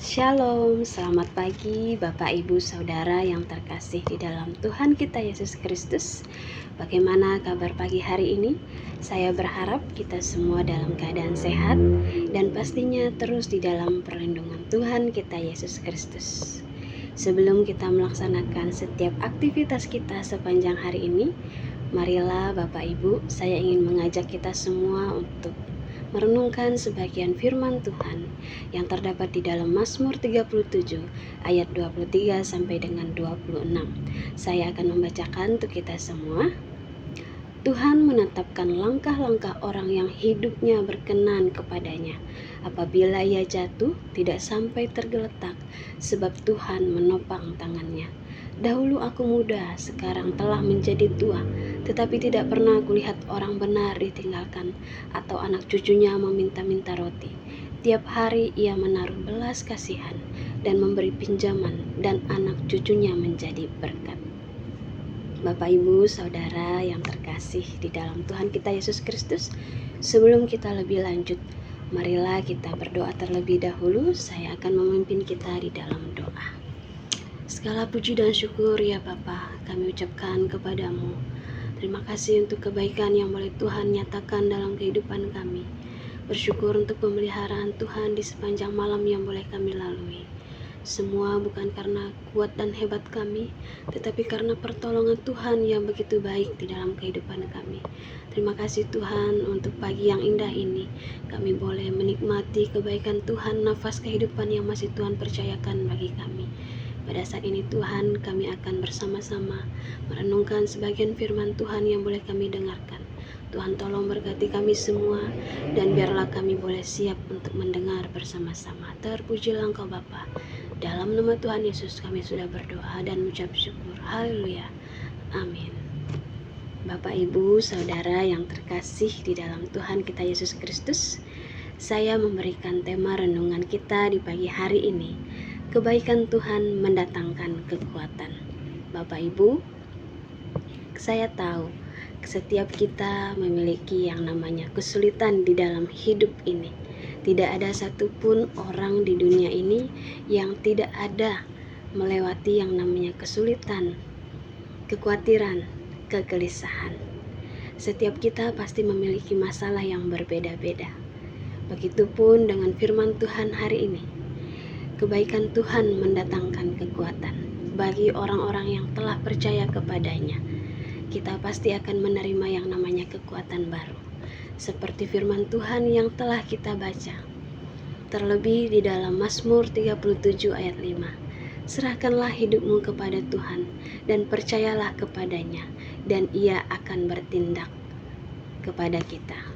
Shalom, selamat pagi Bapak Ibu Saudara yang terkasih di dalam Tuhan kita Yesus Kristus. Bagaimana kabar pagi hari ini? Saya berharap kita semua dalam keadaan sehat dan pastinya terus di dalam perlindungan Tuhan kita Yesus Kristus. Sebelum kita melaksanakan setiap aktivitas kita sepanjang hari ini, marilah Bapak Ibu, saya ingin mengajak kita semua untuk merenungkan sebagian firman Tuhan yang terdapat di dalam Mazmur 37 ayat 23 sampai dengan 26. Saya akan membacakan untuk kita semua. Tuhan menetapkan langkah-langkah orang yang hidupnya berkenan kepadanya. Apabila ia jatuh, tidak sampai tergeletak, sebab Tuhan menopang tangannya. Dahulu aku muda, sekarang telah menjadi tua, tetapi tidak pernah kulihat orang benar ditinggalkan, atau anak cucunya meminta-minta roti. Tiap hari ia menaruh belas kasihan dan memberi pinjaman, dan anak cucunya menjadi berkat. Bapak Ibu Saudara yang terkasih di dalam Tuhan kita Yesus Kristus, sebelum kita lebih lanjut, marilah kita berdoa terlebih dahulu. Saya akan memimpin kita di dalam doa. Segala puji dan syukur ya Bapa, kami ucapkan kepadamu. Terima kasih untuk kebaikan yang boleh Tuhan nyatakan dalam kehidupan kami. Bersyukur untuk pemeliharaan Tuhan di sepanjang malam yang boleh kami lalui. Semua bukan karena kuat dan hebat kami, tetapi karena pertolongan Tuhan yang begitu baik di dalam kehidupan kami. Terima kasih Tuhan untuk pagi yang indah ini. Kami boleh menikmati kebaikan Tuhan, nafas kehidupan yang masih Tuhan percayakan bagi kami. Pada saat ini Tuhan, kami akan bersama-sama merenungkan sebagian firman Tuhan yang boleh kami dengarkan. Tuhan tolong berkati kami semua, dan biarlah kami boleh siap untuk mendengar bersama-sama. Terpujilah Engkau Bapa. Dalam nama Tuhan Yesus kami sudah berdoa dan mengucap syukur. Haleluya. Amin. Bapak Ibu Saudara yang terkasih di dalam Tuhan kita Yesus Kristus, saya memberikan tema renungan kita di pagi hari ini. Kebaikan Tuhan mendatangkan kekuatan. Bapak Ibu, saya tahu setiap kita memiliki yang namanya kesulitan di dalam hidup ini. Tidak ada satupun orang di dunia ini yang tidak ada melewati yang namanya kesulitan, kekhawatiran, kegelisahan. Setiap kita pasti memiliki masalah yang berbeda-beda. Begitupun dengan firman Tuhan hari ini. Kebaikan Tuhan mendatangkan kekuatan bagi orang-orang yang telah percaya kepadanya. Kita pasti akan menerima yang namanya kekuatan baru, seperti firman Tuhan yang telah kita baca. Terlebih di dalam Mazmur 37 ayat 5. Serahkanlah hidupmu kepada Tuhan dan percayalah kepadanya, dan Ia akan bertindak kepada kita.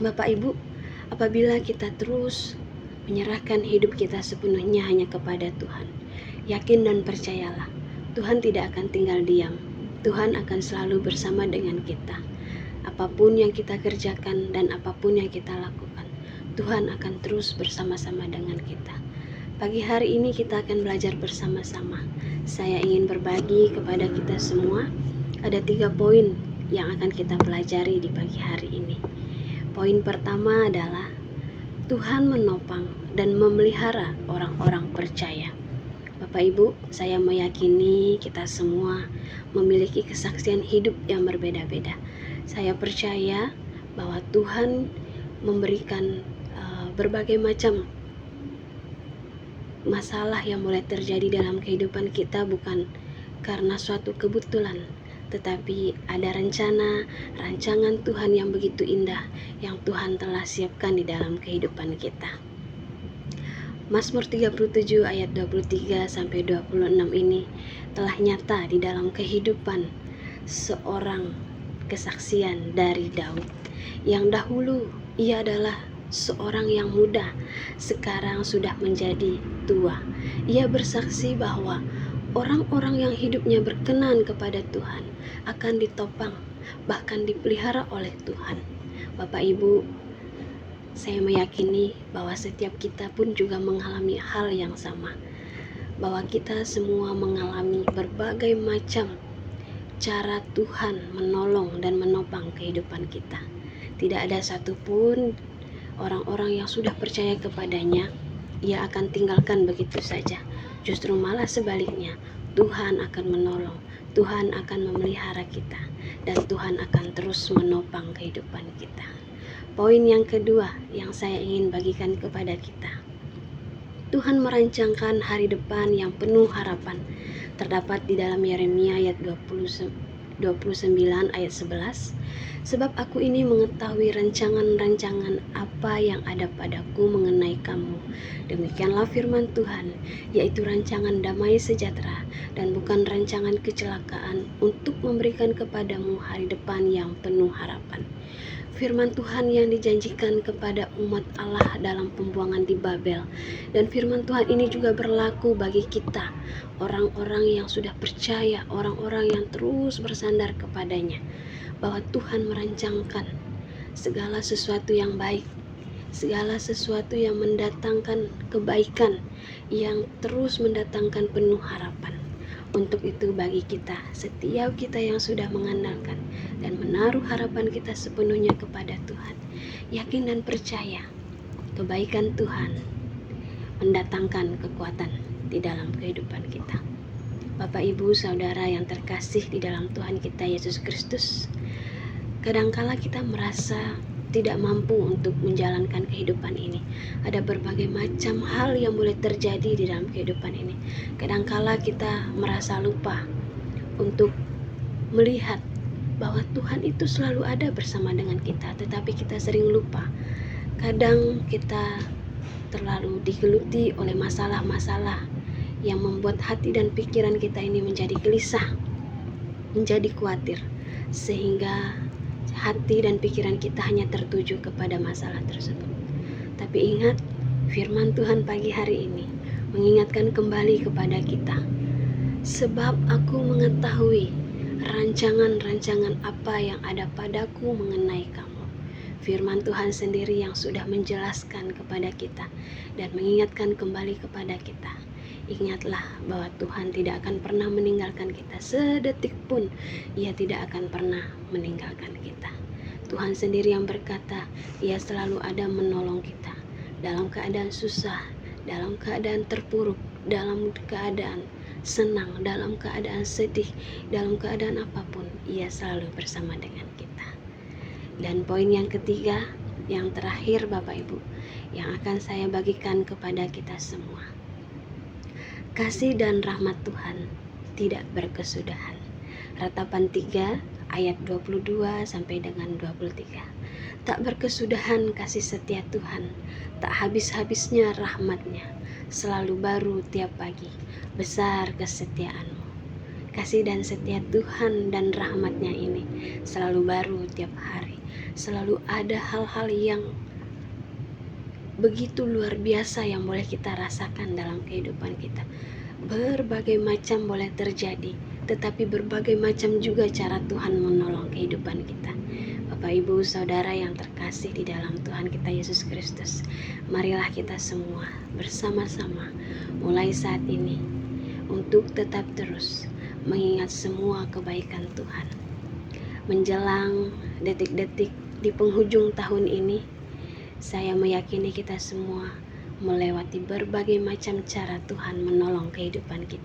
Bapak Ibu, apabila kita terus menyerahkan hidup kita sepenuhnya hanya kepada Tuhan, yakin dan percayalah, Tuhan tidak akan tinggal diam. Tuhan akan selalu bersama dengan kita. Apapun yang kita kerjakan dan apapun yang kita lakukan, Tuhan akan terus bersama-sama dengan kita. Pagi hari ini kita akan belajar bersama-sama. Saya ingin berbagi kepada kita semua. Ada 3 poin yang akan kita pelajari di pagi hari ini. Poin pertama adalah Tuhan menopang dan memelihara orang-orang percaya. Bapak Ibu, saya meyakini kita semua memiliki kesaksian hidup yang berbeda-beda. Saya percaya bahwa Tuhan memberikan berbagai macam masalah yang mulai terjadi dalam kehidupan kita bukan karena suatu kebetulan, tetapi ada rancangan Tuhan yang begitu indah yang Tuhan telah siapkan di dalam kehidupan kita. Mazmur 37 ayat 23 sampai 26 ini telah nyata di dalam kehidupan seorang kesaksian dari Daud. Yang dahulu ia adalah seorang yang muda, sekarang sudah menjadi tua. Ia bersaksi bahwa orang-orang yang hidupnya berkenan kepada Tuhan akan ditopang, bahkan dipelihara oleh Tuhan. Bapak Ibu, saya meyakini bahwa setiap kita pun juga mengalami hal yang sama. Bahwa kita semua mengalami berbagai macam cara Tuhan menolong dan menopang kehidupan kita. Tidak ada satupun orang-orang yang sudah percaya kepadanya ia akan tinggalkan begitu saja. Justru malah sebaliknya, Tuhan akan menolong, Tuhan akan memelihara kita, dan Tuhan akan terus menopang kehidupan kita. Poin yang kedua yang saya ingin bagikan kepada kita, Tuhan merancangkan hari depan yang penuh harapan. Terdapat di dalam Yeremia ayat 29 ayat 11. Sebab aku ini mengetahui rancangan-rancangan apa yang ada padaku mengenai kamu. Demikianlah firman Tuhan, yaitu rancangan damai sejahtera dan bukan rancangan kecelakaan, untuk memberikan kepadamu hari depan yang penuh harapan. Firman Tuhan yang dijanjikan kepada umat Allah dalam pembuangan di Babel. Dan firman Tuhan ini juga berlaku bagi kita, orang-orang yang sudah percaya, orang-orang yang terus bersandar kepadanya, bahwa Tuhan merancangkan segala sesuatu yang baik, segala sesuatu yang mendatangkan kebaikan, yang terus mendatangkan penuh harapan. Untuk itu bagi kita, setiap kita yang sudah mengandalkan dan menaruh harapan kita sepenuhnya kepada Tuhan, yakin dan percaya kebaikan Tuhan mendatangkan kekuatan di dalam kehidupan kita. Bapak, Ibu, Saudara yang terkasih di dalam Tuhan kita Yesus Kristus, kadangkala kita merasa tidak mampu untuk menjalankan kehidupan ini. Ada berbagai macam hal yang boleh terjadi di dalam kehidupan ini. Kadangkala kita merasa lupa untuk melihat bahwa Tuhan itu selalu ada bersama dengan kita, tetapi kita sering lupa. Kadang kita terlalu digeluti oleh masalah-masalah yang membuat hati dan pikiran kita ini menjadi gelisah, menjadi khawatir, sehingga hati dan pikiran kita hanya tertuju kepada masalah tersebut. Tapi ingat, firman Tuhan pagi hari ini mengingatkan kembali kepada kita, sebab aku mengetahui rancangan-rancangan apa yang ada padaku mengenai kamu. Firman Tuhan sendiri yang sudah menjelaskan kepada kita dan mengingatkan kembali kepada kita. Ingatlah bahwa Tuhan tidak akan pernah meninggalkan kita sedetik pun. Ia tidak akan pernah meninggalkan kita. Tuhan sendiri yang berkata, Ia selalu ada menolong kita dalam keadaan susah, dalam keadaan terpuruk, dalam keadaan senang, dalam keadaan sedih, dalam keadaan apapun. Ia selalu bersama dengan kita. Dan poin yang ketiga, yang terakhir Bapak Ibu, yang akan saya bagikan kepada kita semua. Kasih dan rahmat Tuhan tidak berkesudahan. Ratapan 3 ayat 22 sampai dengan 23. Tak berkesudahan kasih setia Tuhan, tak habis-habisnya rahmatnya, selalu baru tiap pagi, besar kesetiaanmu. Kasih dan setia Tuhan dan rahmatnya ini selalu baru tiap hari. Selalu ada hal-hal yang begitu luar biasa yang boleh kita rasakan dalam kehidupan kita. Berbagai macam boleh terjadi, tetapi berbagai macam juga cara Tuhan menolong kehidupan kita. Bapak, Ibu, Saudara yang terkasih di dalam Tuhan kita Yesus Kristus, marilah kita semua bersama-sama mulai saat ini untuk tetap terus mengingat semua kebaikan Tuhan. Menjelang detik-detik di penghujung tahun ini, saya meyakini kita semua melewati berbagai macam cara Tuhan menolong kehidupan kita.